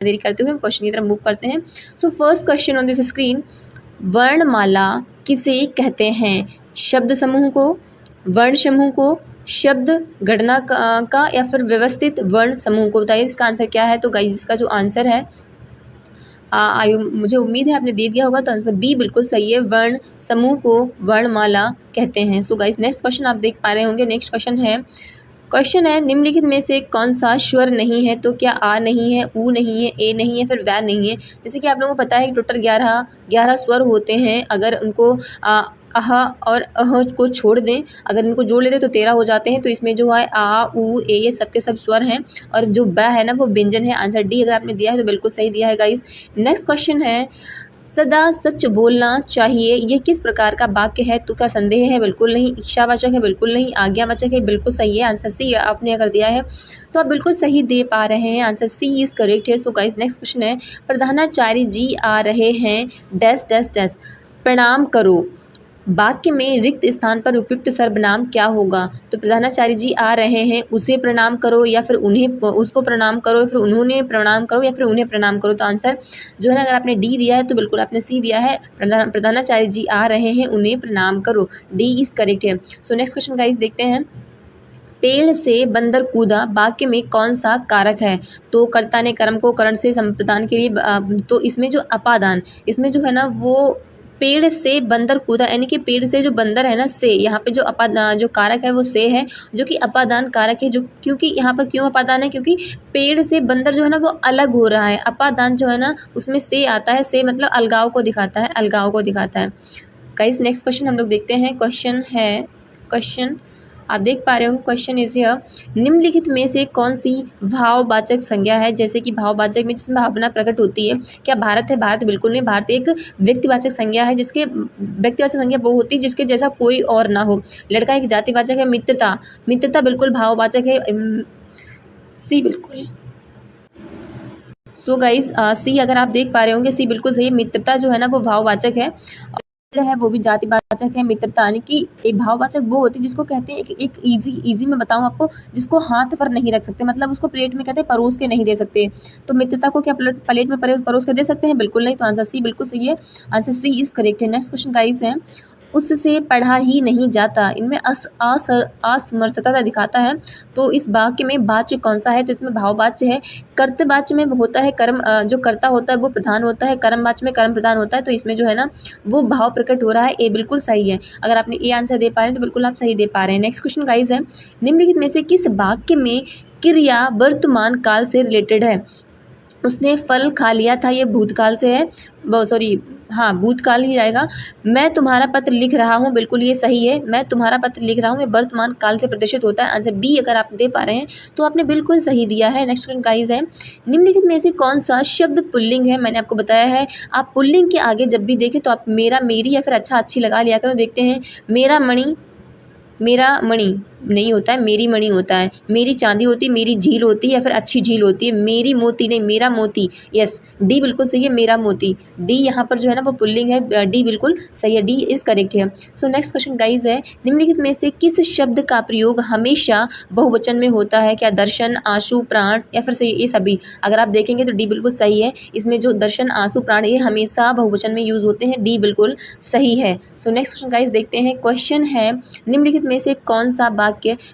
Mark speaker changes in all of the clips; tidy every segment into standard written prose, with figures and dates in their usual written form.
Speaker 1: देरी करते हुए हम क्वेश्चन की तरफ मूव करते हैं। So first question on this screen, वर्णमाला किसे कहते हैं? शब्द समूह को, वर्ण समूह को, शब्द गणना का या फिर व्यवस्थित वर्ण समूह को? बताइए इसका आंसर क्या है। तो गाइस इसका जो आंसर है मुझे उम्मीद है आपने दे दिया होगा, तो आंसर बी बिल्कुल सही है। वर्ण समूह को वर्णमाला कहते हैं। सो गाइस नेक्स्ट क्वेश्चन आप देख पा रहे होंगे। नेक्स्ट क्वेश्चन है निम्नलिखित में से कौन सा स्वर नहीं है? तो क्या आ नहीं है, ऊ नहीं है, ए नहीं है, फिर वै नहीं है? जैसे कि आप लोगों को पता है कि टोटल 11 स्वर होते हैं। अगर उनको अह और अह को छोड़ दें, अगर इनको जोड़ लेते तो 13 हो जाते हैं। तो इसमें जो है आ, ऊ, ए ये सबके सब स्वर हैं और जो ब है ना वो व्यंजन है। आंसर डी अगर आपने दिया है तो बिल्कुल सही दिया है गाइस। नेक्स्ट क्वेश्चन है, सदा सच बोलना चाहिए, ये किस प्रकार का वाक्य है? तो क्या संदेह है? बिल्कुल नहीं। इच्छावाचक है? बिल्कुल नहीं। आज्ञावाचक है? बिल्कुल सही है। आंसर सी आपने अगर दिया है तो आप बिल्कुल सही दे पा रहे हैं। आंसर सी इज करेक्ट है। सो गाइस नेक्स्ट क्वेश्चन है, प्रधानाचार्य जी आ रहे हैं डैश डैश डैश, प्रणाम करो। वाक्य में रिक्त स्थान पर उपयुक्त सर्वनाम क्या होगा? तो प्रधानाचार्य जी आ रहे हैं, उसे प्रणाम करो या फिर उन्हें उसको प्रणाम करो या फिर उन्होंने प्रणाम करो या फिर उन्हें प्रणाम करो? तो आंसर जो है ना, अगर आपने डी दिया है तो बिल्कुल आपने सी दिया है। प्रधानाचार्य जी आ रहे हैं, उन्हें प्रणाम करो। डी इज करेक्ट है। सो नेक्स्ट क्वेश्चन गाइस देखते हैं, पेड़ से बंदर कूदा वाक्य में कौन सा कारक है? तो कर्ता ने कर्म को करण से संप्रदान के लिए तो इसमें जो अपादान, इसमें जो है ना वो पेड़ से बंदर कूदा, यानी कि पेड़ से जो बंदर है ना से, यहाँ पे जो जो कारक है वो से है, जो कि अपादान कारक है। जो क्योंकि यहाँ पर क्यों अपादान है? क्योंकि पेड़ से बंदर जो है ना वो अलग हो रहा है। अपादान जो है ना उसमें से आता है, से मतलब अलगाव को दिखाता है, अलगाव को दिखाता है। गाइस नेक्स्ट क्वेश्चन हम लोग देखते हैं। क्वेश्चन आप देख पा रहे हो, क्वेश्चन इज हियर, निम्नलिखित में से कौन सी भाववाचक संज्ञा है? जैसे कि भाववाचक में जिसमें भावना प्रकट होती है। क्या भारत है? भारत बिल्कुल नहीं। भारत एक व्यक्तिवाचक संज्ञा है, जिसके व्यक्तिवाचक संज्ञा वो होती है जिसके जैसा कोई और ना हो। लड़का एक जातिवाचक है। मित्रता, मित्रता बिल्कुल भाववाचक है। सी बिल्कुल। सो गाइस सी अगर आप देख पा रहे होंगे, सी बिल्कुल सही है। मित्रता जो है ना वो भाववाचक है है वो भी जातिवाचक है। मित्रता यानी कि एक भाववाचक वो होती है जिसको कहते हैं एक इजी में बताऊं आपको, जिसको हाथ पर नहीं रख सकते, मतलब उसको प्लेट में कहते हैं परोस के नहीं दे सकते। तो मित्रता को क्या प्लेट में परोस के दे सकते हैं? बिल्कुल नहीं। तो आंसर सी बिल्कुल सही है। आंसर सी इज करेक्ट है। नेक्स्ट क्वेश्चन गाइस है, उससे पढ़ा ही नहीं जाता, इनमें असमर्थता दिखाता है। तो इस वाक्य में वाच्य कौन सा है? तो इसमें भाववाच्य है। कर्तवाच्य में होता है कर्म, जो कर्ता होता है वो प्रधान होता है। कर्मवाच्य में कर्म प्रधान होता है। तो इसमें जो है ना वो भाव प्रकट हो रहा है। ए बिल्कुल सही है। अगर आपने ए आंसर दे पा रहे हैं तो बिल्कुल आप सही दे पा रहे हैं। नेक्स्ट क्वेश्चन गाइस है, निम्नलिखित में से किस वाक्य में क्रिया वर्तमान काल से रिलेटेड है? उसने फल खा लिया था, ये भूतकाल से है, सॉरी हाँ भूतकाल ही जाएगा। मैं तुम्हारा पत्र लिख रहा हूँ, बिल्कुल ये सही है। मैं तुम्हारा पत्र लिख रहा हूँ, ये वर्तमान काल से प्रदर्शित होता है। आंसर बी अगर आप दे पा रहे हैं तो आपने बिल्कुल सही दिया है। नेक्स्ट क्वेश्चन गाइस है, निम्नलिखित में से कौन सा शब्द पुल्लिंग है? मैंने आपको बताया है, आप पुल्लिंग के आगे जब भी देखें तो आप मेरा, मेरी या फिर अच्छा अच्छी लगा लिया करो। देखते हैं, मेरा मणि नहीं होता है, मेरी मणि होता है। मेरी चांदी होती है, मेरी झील होती है या फिर अच्छी झील होती है। मेरी मोती नहीं, मेरा मोती। यस डी बिल्कुल सही है, मेरा मोती। डी यहाँ पर जो है ना वो पुल्लिंग है। डी बिल्कुल सही है। डी इज करेक्ट है। सो नेक्स्ट क्वेश्चन गाइज है, निम्नलिखित में से किस शब्द का प्रयोग हमेशा बहुवचन में होता है? क्या दर्शन, आंसू, प्राण या फिर ये सभी? अगर आप देखेंगे तो डी बिल्कुल सही है। इसमें जो दर्शन, आंसू, प्राण ये हमेशा बहुवचन में यूज होते हैं। डी बिल्कुल सही है। सो नेक्स्ट क्वेश्चन गाइज देखते हैं। क्वेश्चन है, निम्नलिखित में से कौन सा वाक्य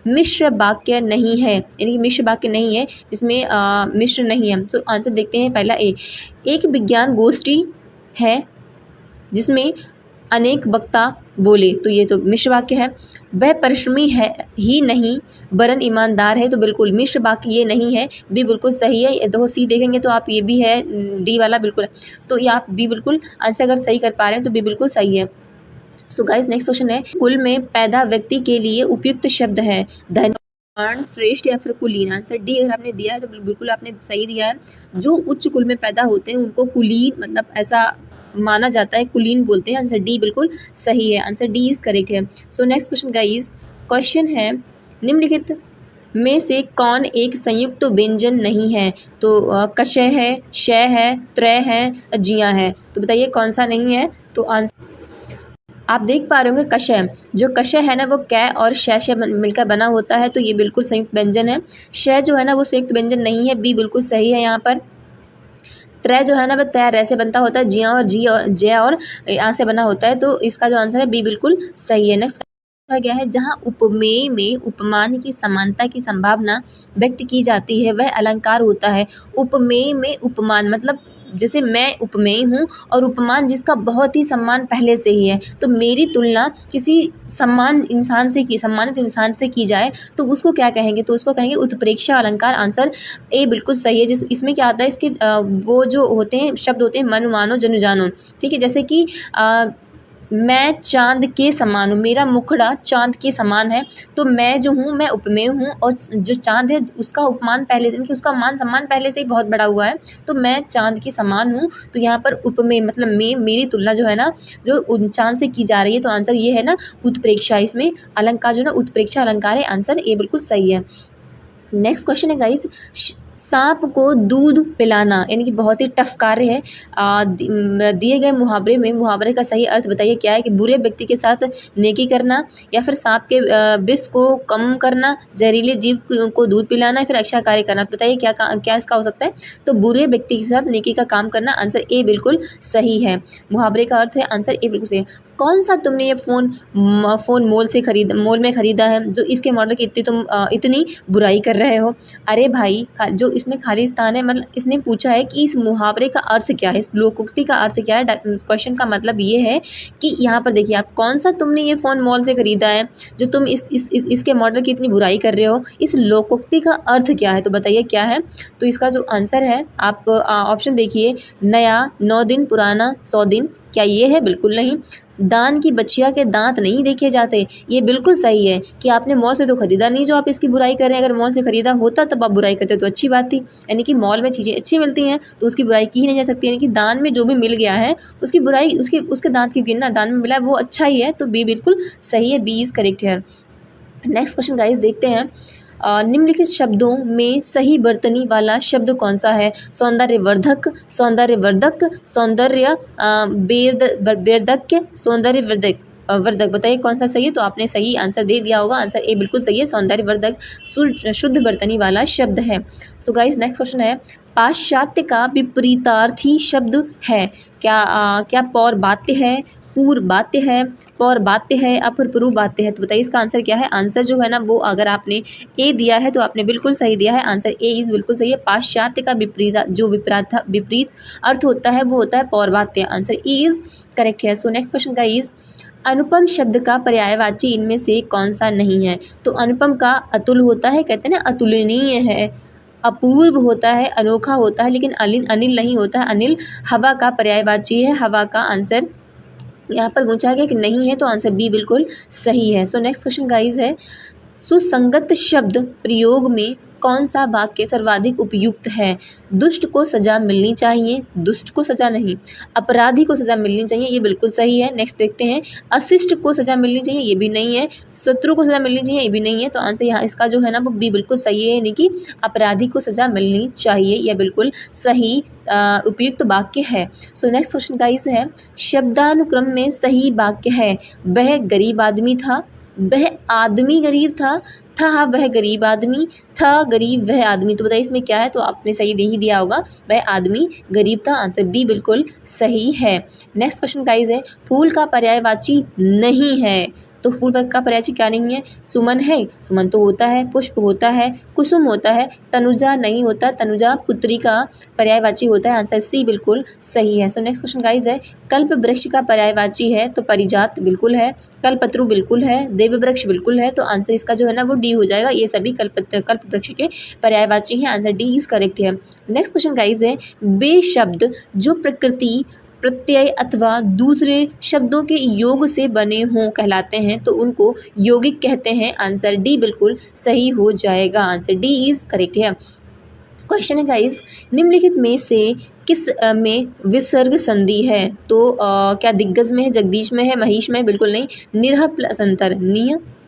Speaker 1: मिश्र वाक्य नहीं है? यानी कि मिश्र वाक्य नहीं है जिसमें मिश्र नहीं है। तो आंसर देखते हैं। पहला ए, एक विज्ञान गोष्ठी है जिसमें अनेक वक्ता बोले, तो ये तो मिश्र वाक्य है। वह परिश्रमी है ही नहीं वरन ईमानदार है, तो बिल्कुल मिश्र वाक्य ये नहीं है। बी बिल्कुल सही है। देखो सी देखेंगे तो आप ये भी है, डी वाला बिल्कुल है। तो ये आप बी बिल्कुल आंसर अगर सही कर पा रहे हैं तो बी बिल्कुल सही है। सो गाइस नेक्स्ट क्वेश्चन है, कुल में पैदा व्यक्ति के लिए उपयुक्त शब्द है धन, श्रेष्ठ या फिर कुलीन? आंसर डी अगर आपने दिया है तो बिल्कुल आपने सही दिया है। जो उच्च कुल में पैदा होते हैं उनको कुलीन, मतलब ऐसा माना जाता है, कुलीन बोलते हैं। आंसर डी बिल्कुल सही है। आंसर डी इज करेक्ट है। So next question guys, question है, निम्नलिखित में से कौन एक संयुक्त व्यंजन नहीं है? तो कशय है, शय है, त्रय है, जिया है? तो बताइए कौन सा नहीं है? तो आंसर आप देख पा रहे होंगे कशय, जो कशय है ना वो कै और शय से मिलकर बना होता है। तो ये बिल्कुल संयुक्त व्यंजन है। शय जो है ना वो संयुक्त व्यंजन नहीं है। बी बिल्कुल सही है यहाँ पर। त्रय जो है ना वह तय रै से बनता होता है, जिया और जी और जय और आ से बना होता है। तो इसका जो आंसर है बी बिल्कुल सही है। नेक्स्ट कहा गया है, जहाँ उपमेय में उपमान की समानता की संभावना व्यक्त की जाती है वह अलंकार होता है। उपमेय में उपमान मतलब जैसे मैं उपमेय हूँ और उपमान जिसका बहुत ही सम्मान पहले से ही है, तो मेरी तुलना किसी सम्मानित इंसान से की जाए तो उसको क्या कहेंगे, तो उसको कहेंगे उत्प्रेक्षा अलंकार। आंसर ए बिल्कुल सही है। इसमें क्या आता है, इसके वो जो होते हैं शब्द होते हैं मनु मानो जनु जानो, ठीक है। जैसे कि मैं चाँद के समान हूँ, मेरा मुखड़ा चाँद के समान है, तो मैं जो हूँ मैं उपमेय हूँ और जो चाँद है उसका उपमान पहले से, उसका मान सम्मान पहले से ही बहुत बड़ा हुआ है, तो मैं चाँद के समान हूँ। तो यहाँ पर उपमेय मतलब मेरी तुलना जो है ना जो उन चाँद से की जा रही है, तो आंसर ये है ना उत्प्रेक्षा। इसमें अलंकार जो है ना उत्प्रेक्षा अलंकार है। आंसर ए बिल्कुल सही है। नेक्स्ट क्वेश्चन है गाइस, सांप को दूध पिलाना यानी कि बहुत ही टफ कार्य है। दिए गए मुहावरे का सही अर्थ बताइए क्या है, कि बुरे व्यक्ति के साथ नेकी करना, या फिर सांप के विष को कम करना, जहरीले जीव को दूध पिलाना, या फिर अच्छा कार्य करना। तो बताइए क्या इसका हो सकता है। तो बुरे व्यक्ति के साथ नेकी का काम करना। आंसर ए बिल्कुल सही है। मुहावरे का अर्थ है आंसर ए बिल्कुल सही है। कौन सा तुमने ये फ़ोन मॉल में ख़रीदा है जो इसके मॉडल की इतनी बुराई कर रहे हो। अरे भाई जो इसमें खाली स्थान है, मतलब इसने पूछा है कि इस मुहावरे का अर्थ क्या है, इस लोकोक्ति का अर्थ क्या है। क्वेश्चन का मतलब ये है कि यहाँ पर देखिए आप, कौन सा तुमने ये फ़ोन मॉल से ख़रीदा है जो तुम इसके मॉडल की इतनी बुराई कर रहे हो। इस लोकोक्ति का अर्थ क्या है, तो बताइए क्या है। तो इसका जो आंसर है, आप ऑप्शन देखिए, नया 9 दिन, पुराना 100 दिन। क्या ये है? बिल्कुल नहीं। दान की बछिया के दांत नहीं देखे जाते, ये बिल्कुल सही है कि आपने मॉल से तो ख़रीदा नहीं जो आप इसकी बुराई कर रहे हैं। अगर मॉल से ख़रीदा होता तब आप बुराई करते तो अच्छी बात थी। यानी कि मॉल में चीज़ें अच्छी मिलती हैं तो उसकी बुराई की ही नहीं जा सकती। यानी कि दान में जो भी मिल गया है उसकी बुराई, उसके दांत की गिनना, दान में मिला है वो अच्छा ही है, तो बी बिल्कुल सही है। बी इज़ करेक्ट है। नेक्स्ट क्वेश्चन गाइस देखते हैं, निम्नलिखित शब्दों में सही बर्तनी वाला शब्द कौन सा है। सौंदर्यवर्धक, सौंदर्यवर्धक, सौंदर्य बेर्धक्य, सौंदर्यवर्धक वर्धक। बताइए कौन सा सही है। तो आपने सही आंसर दे दिया होगा। आंसर ए बिल्कुल सही है। सौंदर्यवर्धक शुद्ध बर्तनी वाला शब्द है। सो गाइस नेक्स्ट क्वेश्चन है, पाश्चात्य का विपरीतार्थी शब्द है। क्या पौर्वात्य है, पूर्वात्य है, पौर्वात्य है, अपूर्वात्य है। तो बताइए इसका आंसर क्या है। आंसर जो है ना वो अगर आपने ए दिया है तो आपने बिल्कुल सही दिया है। आंसर ए इज़ बिल्कुल सही है। पाश्चात्य का विपरीत अर्थ होता है वो होता है पौर्वात्य। आंसर ए इज़ करेक्ट है। सो नेक्स्ट क्वेश्चन गाइस, अनुपम शब्द का पर्यायवाची इनमें से कौन सा नहीं है। तो अनुपम का अतुल होता है, कहते हैं ना अतुलनीय है। अपूर्व होता है, अनोखा होता है, लेकिन अनिल नहीं होता है। अनिल हवा का पर्यायवाची है। हवा का आंसर यहाँ पर पूछा गया कि नहीं है, तो आंसर बी बिल्कुल सही है। सो नेक्स्ट क्वेश्चन गाइस है, सुसंगत शब्द प्रयोग में कौन सा वाक्य सर्वाधिक उपयुक्त है। दुष्ट को सज़ा मिलनी चाहिए, दुष्ट को सज़ा नहीं। अपराधी को सज़ा मिलनी चाहिए, ये बिल्कुल सही है। नेक्स्ट देखते हैं, अशिष्ट को सज़ा मिलनी चाहिए, ये भी नहीं है। शत्रु को सज़ा मिलनी चाहिए, ये भी नहीं है। तो आंसर यहाँ इसका जो है ना वो बी बिल्कुल सही है, यानी कि अपराधी को सज़ा मिलनी चाहिए, यह बिल्कुल सही उपयुक्त वाक्य है। सो नेक्स्ट क्वेश्चन गाइस है, शब्दानुक्रम में सही वाक्य है, वह गरीब आदमी था, वह आदमी गरीब था वह गरीब आदमी, था गरीब वह आदमी। तो बताइए इसमें क्या है। तो आपने सही दे ही दिया होगा, वह आदमी गरीब था। आंसर बी बिल्कुल सही है। नेक्स्ट क्वेश्चन गाइस है, फूल का पर्यायवाची नहीं है। तो फूल का पर्यायवाची क्या नहीं है। सुमन है, सुमन तो होता है। पुष्प होता है, कुसुम होता है। तनुजा नहीं होता, तनुजा पुत्री का पर्यायवाची होता है। आंसर सी बिल्कुल सही है। सो नेक्स्ट क्वेश्चन गाइस है, कल्प वृक्ष का पर्यायवाची है। तो परिजात बिल्कुल है, कल्पत्रु बिल्कुल है, देव वृक्ष बिल्कुल है। तो आंसर इसका जो है ना वो डी हो जाएगा। ये सभी कल्प वृक्ष के पर्यायवाची हैं। आंसर डी इज करेक्ट है। नेक्स्ट क्वेश्चन गाइस है, वे शब्द जो प्रकृति, प्रत्यय अथवा दूसरे शब्दों के योग से बने हों कहलाते हैं, तो उनको यौगिक कहते हैं। आंसर डी बिल्कुल सही हो जाएगा। आंसर डी इज करेक्ट है। क्वेश्चन है गाइस, निम्नलिखित में से किस में विसर्ग संधि है। तो क्या दिग्गज में है, जगदीश में है, महिष में है। बिल्कुल नहीं। निरह प्लस अंतर,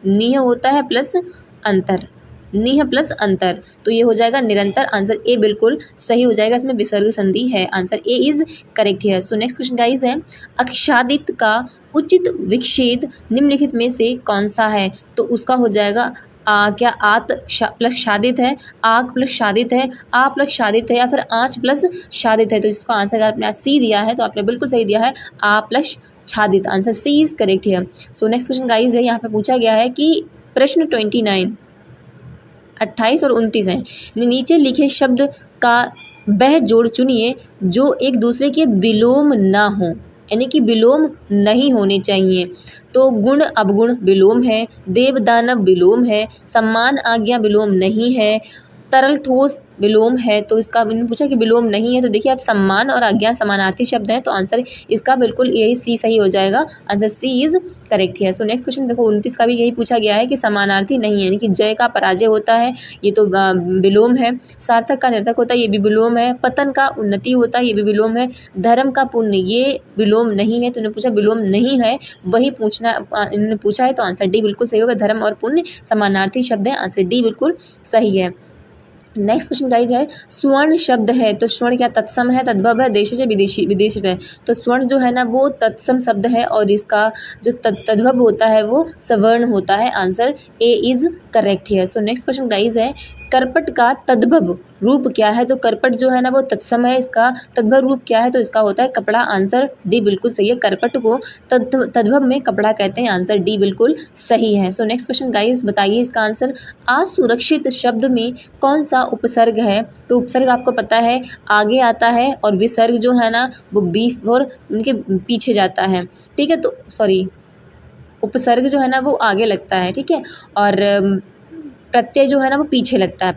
Speaker 1: निह होता है प्लस अंतर, निह प्लस अंतर, तो ये हो जाएगा निरंतर। आंसर ए बिल्कुल सही हो जाएगा, इसमें विसर्ग संधि है। आंसर ए इज करेक्ट है। सो नेक्स्ट क्वेश्चन गाइस है, अक्षादित का उचित विच्छेद निम्नलिखित में से कौन सा है। तो उसका हो जाएगा क्या आत प्लस शादित है, आग प्लस शादित है, आ प्लस शादित है, या फिर आँच प्लस शादित है। तो इसको आंसर अगर आपने सी दिया है तो आपने बिल्कुल सही दिया है, आ प्लस छादित। आंसर सी इज करेक्ट है। सो नेक्स्ट क्वेश्चन गाइज है, यहाँ पे पूछा गया है कि प्रश्न 29, 28 और 29 है। नीचे लिखे शब्द का वह जोड़ चुनिए जो एक दूसरे के विलोम ना हो, यानी कि विलोम नहीं होने चाहिए। तो गुण अवगुण विलोम है, देव दानव विलोम है, सम्मान आज्ञा विलोम नहीं है, तरल ठोस विलोम है। तो इसका मैंने पूछा कि विलोम नहीं है, तो देखिए आप सम्मान और आज्ञा समानार्थी शब्द हैं, तो आंसर इसका बिल्कुल यही सी सही हो जाएगा। आंसर सी इज करेक्ट है। सो नेक्स्ट क्वेश्चन देखो 29 का भी यही पूछा गया है कि समानार्थी नहीं है, यानी कि जय का पराजय होता है, ये तो विलोम है। सार्थक का निरर्थक होता है, ये भी विलोम है। पतन का उन्नति होता है, ये भी विलोम है। धर्म का पुण्य, ये विलोम नहीं है। तो उन्होंने पूछा विलोम नहीं है, वही पूछना इन्होंने पूछा है, तो आंसर डी बिल्कुल सही होगा। धर्म और पुण्य समानार्थी शब्द है, आंसर डी बिल्कुल सही है। नेक्स्ट क्वेश्चन गाइज है, स्वर्ण शब्द है तो स्वर्ण क्या तत्सम है, तद्भव है, देशज है, विदेशी विदेशित है। तो स्वर्ण जो है ना वो तत्सम शब्द है और इसका जो तद्भव होता है वो सवर्ण होता है। आंसर ए इज करेक्ट है। सो नेक्स्ट क्वेश्चन गाइज है, करपट का तद्भव रूप क्या है। तो करपट जो है ना वो तत्सम है, इसका तद्भव रूप क्या है, तो इसका होता है कपड़ा। आंसर डी बिल्कुल सही है। करपट को तद्भव में कपड़ा कहते हैं। आंसर डी बिल्कुल सही है। सो नेक्स्ट क्वेश्चन गाइज बताइए इसका आंसर। असुरक्षित शब्द में कौन सा उपसर्ग है। तो उपसर्ग आपको पता है आगे आता है और विसर्ग जो है ना वो बीफ और उनके पीछे जाता है, ठीक है। तो सॉरी, उपसर्ग जो है ना वो आगे लगता है, ठीक है, और प्रत्यय जो है ना वो पीछे लगता है।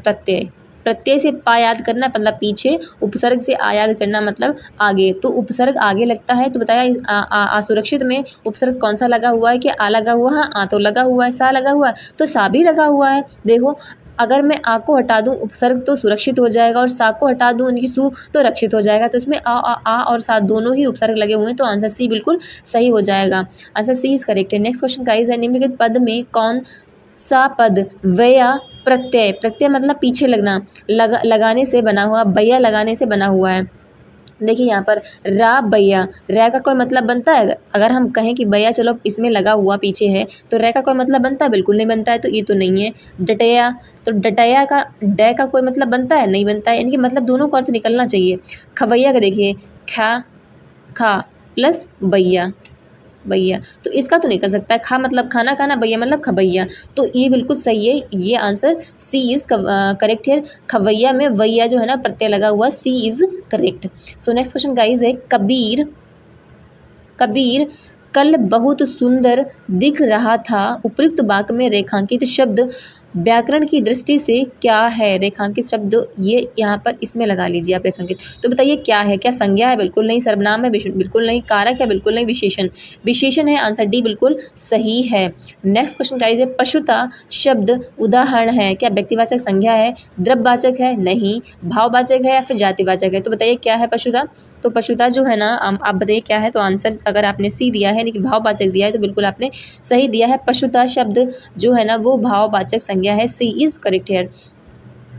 Speaker 1: प्रत्यय से पा याद करना मतलब पीछे, उपसर्ग से आ याद करना मतलब आगे। तो उपसर्ग आगे लगता है। तो बताया असुरक्षित में उपसर्ग कौन सा लगा हुआ है, कि आ लगा हुआ है, आ तो लगा हुआ है, सा लगा हुआ है, तो सा भी लगा हुआ है। देखो अगर मैं आ को हटा दूं उपसर्ग तो सुरक्षित हो जाएगा, और सा को हटा दूं उनकी सु तो रक्षित हो जाएगा। तो इसमें आ और सा दोनों ही उपसर्ग लगे हुए हैं, तो आंसर सी बिल्कुल सही हो जाएगा। आंसर सी इज करेक्ट है। नेक्स्ट क्वेश्चन गाइस है, निम्नलिखित पद में कौन सा पद वया प्रत्यय, प्रत्यय मतलब पीछे लगना, लगाने से बना हुआ, बैया लगाने से बना हुआ है। देखिए यहाँ पर रा बैया, रै का कोई मतलब बनता है। अगर हम कहें कि बैया चलो इसमें लगा हुआ पीछे है, तो रै का कोई मतलब बनता है, बिल्कुल नहीं बनता है। तो ये तो नहीं है। डटया, तो डटया का डै का कोई मतलब बनता है, नहीं बनता है। यानी कि मतलब दोनों को अर्थ निकलना चाहिए। खवैया का देखिए खा खा प्लस बैया, बैया, तो इसका तो निकल सकता है। खा मतलब खाना खाना, बैया मतलब खबैया, तो ये बिल्कुल सही है। ये आंसर सी इज करेक्ट है। खबैया में वैया जो है ना प्रत्यय लगा हुआ, C is correct. So next question guys है, कबीर कबीर कल बहुत सुंदर दिख रहा था, उपयुक्त वाक्य में रेखांकित शब्द व्याकरण की दृष्टि से क्या है। रेखांकित शब्द ये यहाँ पर इसमें लगा लीजिए आप रेखांकित। तो बताइए क्या है, क्या संज्ञा है, बिल्कुल नहीं। सर्वनाम है, बिल्कुल नहीं। कारक है, बिल्कुल नहीं। विशेषण, विशेषण है। आंसर डी बिल्कुल सही है। नेक्स्ट क्वेश्चन गाइस है, पशुता शब्द उदाहरण है, क्या व्यक्तिवाचक संज्ञा है, द्रव्यवाचक है, नहीं, भाववाचक है, या फिर जातिवाचक है। तो बताइए क्या है पशुता। तो पशुता जो है ना आप बताइए क्या है। तो आंसर अगर आपने सी दिया है यानी कि भाववाचक दिया है तो बिल्कुल आपने सही दिया है। पशुता शब्द जो है ना वो भाववाचक संज्ञा है। सी इज करेक्ट है।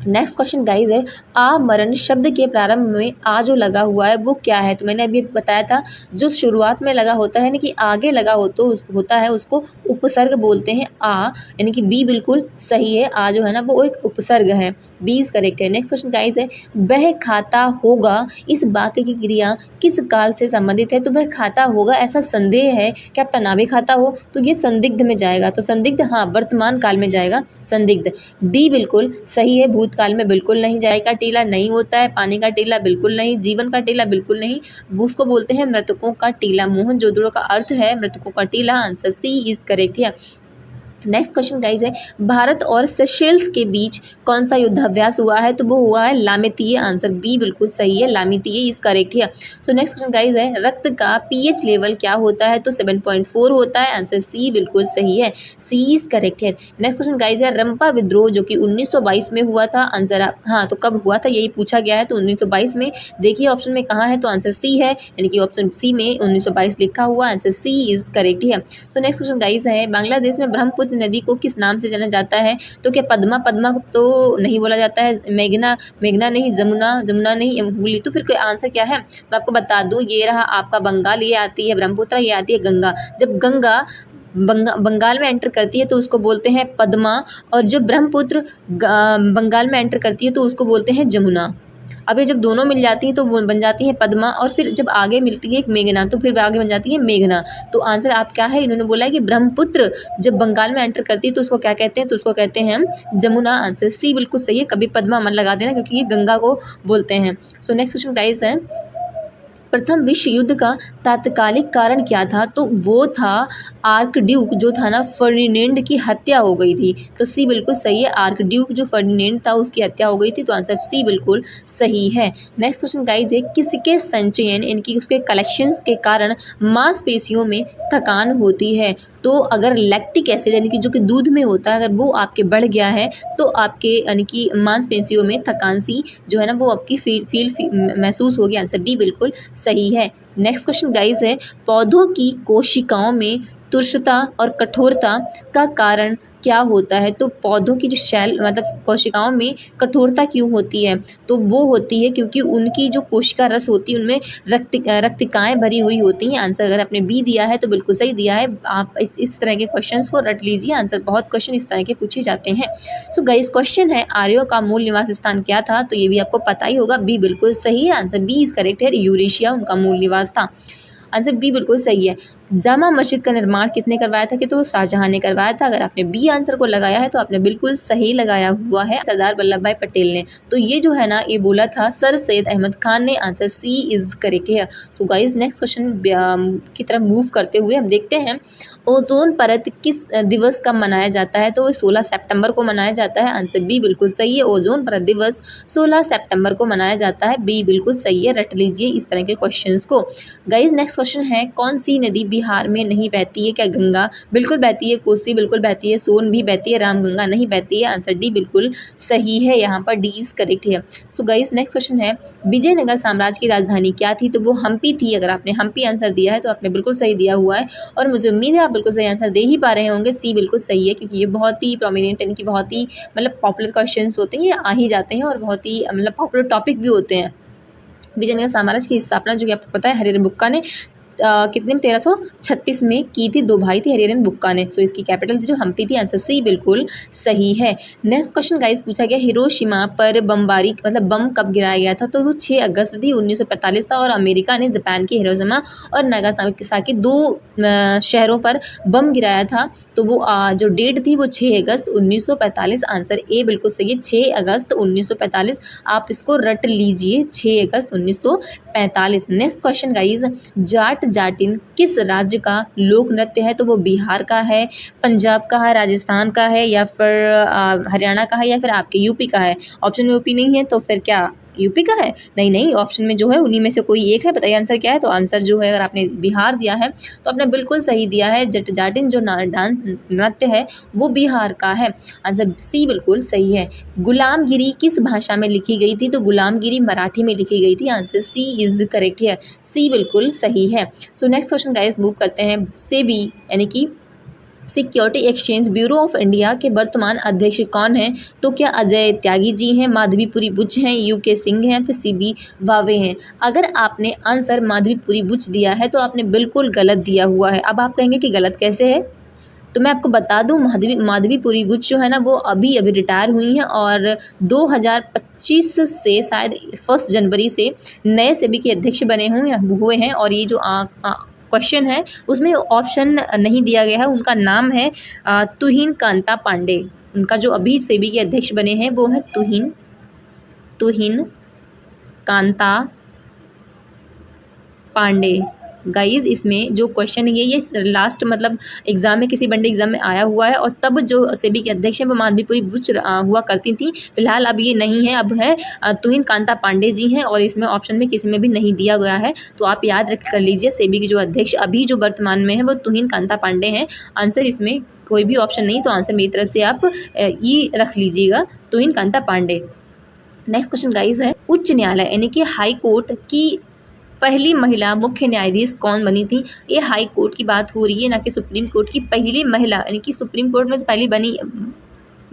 Speaker 1: नेक्स्ट क्वेश्चन गाइज है, आमरण शब्द के प्रारंभ में आ जो लगा हुआ है वो क्या है। तो मैंने अभी बताया था जो शुरुआत में लगा होता है यानी कि आगे लगा हो तो होता है उसको उपसर्ग बोलते हैं। आ यानी कि बी बिल्कुल सही है। आ जो है ना वो एक उपसर्ग है, बी इज करेक्ट है। नेक्स्ट क्वेश्चन गाइज है, वह खाता होगा इस वाक्य की क्रिया किस काल से संबंधित है। तो वह खाता होगा ऐसा संदेह है, क्या तनावे खाता हो, तो ये संदिग्ध में जाएगा। तो संदिग्ध हाँ वर्तमान काल में जाएगा संदिग्ध, डी बिल्कुल सही है। भूतकाल में बिल्कुल नहीं जाएगा। टीला नहीं होता है, पानी का टीला बिल्कुल नहीं, जीवन का टीला बिल्कुल नहीं, उसको बोलते हैं मृतकों का टीला। मोहनजोदड़ो का अर्थ है मृतकों का टीला। आंसर सी इज करेक्ट है। नेक्स्ट क्वेश्चन गाइज है, भारत और सेशेल्स के बीच कौन सा युद्धाभ्यास हुआ है। तो वो हुआ है लामेतीय। आंसर बी बिल्कुल सही है, लामेतीय इज करेक्ट है। सो नेक्स्ट क्वेश्चन गाइज है, रक्त का पीएच लेवल क्या होता है। तो 7.4 होता है। आंसर सी बिल्कुल सही है, सी इज करेक्ट है। नेक्स्ट क्वेश्चन गाइज है, रंपा विद्रोह जो कि 1922 में हुआ था। आंसर हाँ तो कब हुआ था यही पूछा गया है। तो 1922 में। देखिए ऑप्शन में कहाँ है, तो आंसर सी है, यानी कि ऑप्शन सी में 1922 लिखा हुआ। आंसर सी इज करेक्ट है। सो नेक्स्ट क्वेश्चन गाइज है, बांग्लादेश में ब्रह्मपुत्र नदी को किस नाम से जाना जाता है। तो क्या पद्मा, पद्मा तो नहीं बोला जाता है, मेघना, मेघना नहीं, जमुना, जमुना नहीं, हुगली। तो फिर कोई आंसर क्या है, मैं आपको बता दूं, ये रहा आपका बंगाल, ये आती है ब्रह्मपुत्र, ये आती है गंगा। जब गंगा बंगाल में एंटर करती है तो उसको बोलते हैं पद्मा, और जब ब्रह्मपुत्र बंगाल में एंटर करती है तो उसको बोलते हैं जमुना। अब ये जब दोनों मिल जाती हैं तो वो बन जाती है पद्मा, और फिर जब आगे मिलती है एक मेघना तो फिर आगे बन जाती है मेघना। तो आंसर आप क्या है, इन्होंने बोला है कि ब्रह्मपुत्र जब बंगाल में एंटर करती है तो उसको क्या कहते हैं, तो उसको कहते हैं हम जमुना। आंसर सी बिल्कुल सही है, कभी पद्मा मन लगा देना क्योंकि ये गंगा को बोलते हैं। सो नेक्स्ट क्वेश्चन गाइस है, प्रथम विश्व युद्ध का तात्कालिक कारण क्या था, तो वो था आर्क ड्यूक जो था ना फर्डिनेंड की हत्या हो गई थी। तो सी बिल्कुल सही है, आर्क ड्यूक जो फर्डिनेंड था उसकी हत्या हो गई थी, तो आंसर सी बिल्कुल सही है। नेक्स्ट क्वेश्चन गाइज है, किसके संचयन इनकी उसके कलेक्शंस के कारण मांसपेशियों में थकान होती है। तो अगर लैक्टिक एसिड यानी कि जो कि दूध में होता है अगर वो आपके बढ़ गया है तो आपके यानी कि मांसपेशियों में थकान सी जो है ना वो आपकी फील महसूस होगी। आंसर डी बिल्कुल सही है। नेक्स्ट क्वेश्चन गाइस है, पौधों की कोशिकाओं में तुरसता और कठोरता का कारण क्या होता है। तो पौधों की जो शैल मतलब कोशिकाओं में कठोरता क्यों होती है, तो वो होती है क्योंकि उनकी जो कोशिका रस होती है उनमें रक्तिकाएँ भरी हुई होती हैं। आंसर अगर आपने बी दिया है तो बिल्कुल सही दिया है। आप इस तरह के क्वेश्चंस को रट लीजिए, आंसर बहुत क्वेश्चन इस तरह के पूछे जाते हैं। सो गाइस क्वेश्चन है, आर्यों का मूल निवास स्थान क्या था, तो ये भी आपको पता ही होगा, बी बिल्कुल सही है। आंसर बी इज करेक्ट है, यूरेशिया उनका मूल निवास था। आंसर बी बिल्कुल सही है। जामा मस्जिद का निर्माण किसने करवाया था, कि तो शाहजहां ने करवाया था। अगर आपने बी आंसर को लगाया है तो आपने बिल्कुल सही लगाया हुआ है, सरदार वल्लभ भाई पटेल ने। तो ये जो है ना ये बोला था सर सैयद अहमद खान ने। आंसर सी इज करेक्ट है। सो गाइस नेक्स्ट क्वेश्चन की तरफ मूव करते हुए हम देखते हैं, ओजोन परत किस दिवस का मनाया जाता है, तो 16 सितंबर को मनाया जाता है। आंसर बी बिल्कुल सही है, ओजोन परत दिवस 16 सितंबर को मनाया जाता है। बी बिल्कुल सही है, रट लीजिए इस तरह के क्वेश्चंस को। गाइस नेक्स्ट क्वेश्चन है, कौन सी नदी बिहार में नहीं बहती है, क्या गंगा बिल्कुल बहती है, कोसी बिल्कुल बहती है, सोन भी बहती है, रामगंगा नहीं बहती है। आंसर डी बिल्कुल सही है, यहाँ पर डी इज करेक्ट है। सो गाइस नेक्स्ट क्वेश्चन है, विजयनगर साम्राज्य की राजधानी क्या थी, तो वो हम्पी थी। अगर आपने हम्पी आंसर दिया है तो आपने बिल्कुल सही दिया हुआ है, और मुझे उम्मीद है आप बिल्कुल सही आंसर दे ही पा रहे होंगे। सी बिल्कुल सही है, क्योंकि ये बहुत ही प्रोमिनेंट यानी कि बहुत ही मतलब पॉपुलर क्वेश्चंस होते हैं, ये आ ही जाते हैं और बहुत ही मतलब पॉपुलर टॉपिक भी होते हैं। विजयनगर साम्राज्य की स्थापना जो कि आपको पता है हरिहर बुक्का ने कितने में 1336 में की थी। दो भाई थे हरिहरन बुक्का ने। सो इसकी कैपिटल थी जो हम्पी थी। आंसर सी बिल्कुल सही है। नेक्स्ट क्वेश्चन गाइस पूछा गया, हिरोशिमा पर बमबारी मतलब बम कब गिराया गया था, तो वो 6 अगस्त थी 1945 था, और अमेरिका ने जापान के हिरोशिमा और नागासाकी 2 शहरों पर बम गिराया था। तो वो जो डेट थी वो 6 अगस्त 1945। आंसर ए बिल्कुल सही है, 6 अगस्त 1945। आप इसको रट लीजिए, 6 अगस्त 1945। नेक्स्ट क्वेश्चन गाइज, जाट जाटिन किस राज्य का लोक नृत्य है, तो वो बिहार का है, पंजाब का है, राजस्थान का है, या फिर हरियाणा का है, या फिर आपके यूपी का है। ऑप्शन में यूपी नहीं है तो फिर क्या यूपी का है? नहीं, ऑप्शन में जो है उन्हीं में से कोई एक है। बताइए आंसर क्या है। तो आंसर जो है अगर आपने बिहार दिया है तो आपने बिल्कुल सही दिया है। जट जाटिन जो डांस नृत्य है वो बिहार का है। आंसर सी बिल्कुल सही है। गुलामगिरी किस भाषा में लिखी गई थी, तो गुलामगिरी मराठी में लिखी गई थी। आंसर सी इज करेक्ट है, सी बिल्कुल सही है। So next question guys move करते हैं, सेबी यानी कि security exchange bureau of India के वर्तमान अध्यक्ष कौन हैं, तो क्या अजय त्यागी जी हैं, माधवीपुरी बुच हैं, यूके सिंह हैं, फिर सीबी वावे हैं। अगर आपने आंसर माधवीपुरी बुच दिया है तो आपने बिल्कुल गलत दिया हुआ है। अब आप कहेंगे कि गलत कैसे है, तो मैं आपको बता दूं, माधवीपुरी बुच जो है ना वो अभी रिटायर हुई हैं, और 2025 से शायद 1 जनवरी से नए सेबी के अध्यक्ष बने हुए हैं। और ये जो क्वेश्चन है उसमें ऑप्शन नहीं दिया गया है। उनका नाम है तुहिन कांता पांडे। उनका जो अभी सेबी के अध्यक्ष बने हैं वो है तुहिन कांता पांडे। गाइज इसमें जो क्वेश्चन है ये लास्ट मतलब एग्जाम में किसी बंडे एग्जाम में आया हुआ है, और तब जो सेबी के अध्यक्ष हैं वो माधवीपुरी बुच हुआ करती थी। फिलहाल अब ये नहीं है, अब है तुहिन कांता पांडे जी हैं, और इसमें ऑप्शन में किसी में भी नहीं दिया गया है। तो आप याद रख कर लीजिए, सेबी के जो अध्यक्ष अभी जो वर्तमान में है वो तुहिन कांता पांडे हैं। आंसर इसमें कोई भी ऑप्शन नहीं, तो आंसर मेरी तरफ से आप ई रख लीजिएगा, Tuhin Kanta Pandey. Next question guys है, उच्च न्यायालय यानी कि हाई कोर्ट की पहली महिला मुख्य न्यायाधीश कौन बनी थी। ये हाई कोर्ट की बात हो रही है, ना कि सुप्रीम कोर्ट की। पहली महिला यानी कि सुप्रीम कोर्ट में तो पहली बनी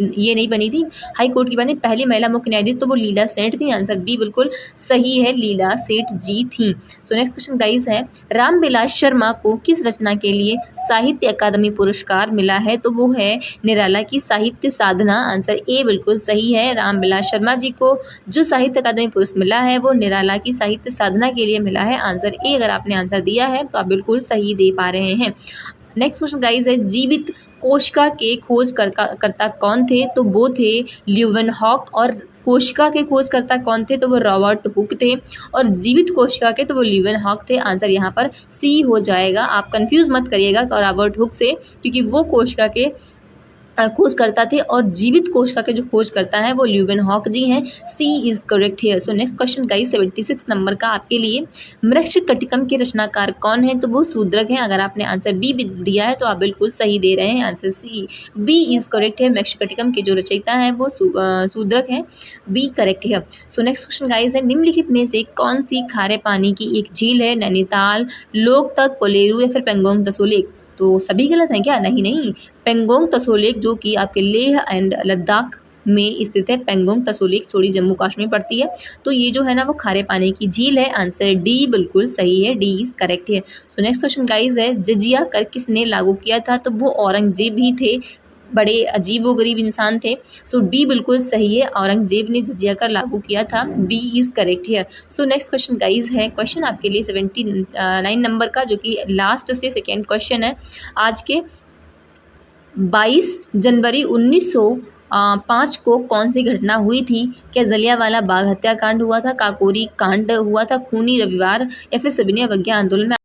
Speaker 1: ये नहीं बनी थी, हाई कोर्ट की बनी पहली महिला मुख्य न्यायाधीश, तो वो लीला सेठ थी। आंसर बी बिल्कुल सही है, लीला सेठ जी थी। सो नेक्स्ट क्वेश्चन गाइस है, रामविलास शर्मा को किस रचना के लिए साहित्य अकादमी पुरस्कार मिला है, तो वो है निराला की साहित्य साधना। आंसर ए बिल्कुल सही है, रामविलास शर्मा जी को जो साहित्य अकादमी पुरस्कार मिला है वो निराला की साहित्य साधना के लिए मिला है। आंसर ए अगर आपने आंसर दिया है तो आप बिल्कुल सही दे पा रहे हैं। नेक्स्ट क्वेश्चन गाइस है, जीवित कोशिका के करता कौन थे, तो वो थे ल्यूवेनहॉक। और कोशिका के खोजकर्ता कौन थे, तो वो रॉबर्ट हुक थे। और जीवित कोशिका के तो वो ल्यूवेनहॉक थे। आंसर यहाँ पर सी हो जाएगा, आप कंफ्यूज मत करिएगा रॉबर्ट हुक से, क्योंकि वो कोशिका के खोज करता थे और जीवित कोशिका के जो खोज करता है वो ल्यूवेनहॉक जी हैं। C is correct here. So next question guys 76 number का आपके लिए, मृच्छकटिकम के रचनाकार कौन है, तो वो शूद्रक हैं। अगर आपने आंसर बी दिया है तो आप बिल्कुल सही दे रहे हैं, answer C B is correct है। मृच्छकटिकम के जो रचयिता हैं वो शूद्रक हैं, बी करेक्ट है। सो नेक्स्ट क्वेश्चन गाइस है, निम्नलिखित में से कौन सी खारे पानी की एक झील है, नैनीताल, लोकतक, कोलेरू या फिर पेंगोंग तसोलेक। तो सभी गलत हैं क्या, नहीं नहीं, पेंगोंग तसोलेक जो कि आपके लेह एंड लद्दाख में स्थित है, पेंगोंग तसोलेक थोड़ी जम्मू कश्मीर पड़ती है, तो ये जो है ना वो खारे पानी की झील है। आंसर डी बिल्कुल सही है, डी इज करेक्ट है। सो नेक्स्ट क्वेश्चन गाइस है, जजिया कर किसने लागू किया था, तो वो औरंगजेब ही थे, बड़े अजीब व गरीब इंसान थे। सो बी बिल्कुल सही है, औरंगजेब ने जजिया कर लागू किया था, बी इज करेक्ट है। सो नेक्स्ट क्वेश्चन गाइज है, क्वेश्चन आपके लिए 79 नंबर का, जो कि लास्ट से सेकेंड क्वेश्चन है आज के। 22 जनवरी 1905 को कौन सी घटना हुई थी, क्या जलियांवाला बाग हत्याकांड हुआ था, काकोरी कांड हुआ था, खूनी रविवार या फिर सविनय अवज्ञा आंदोलन में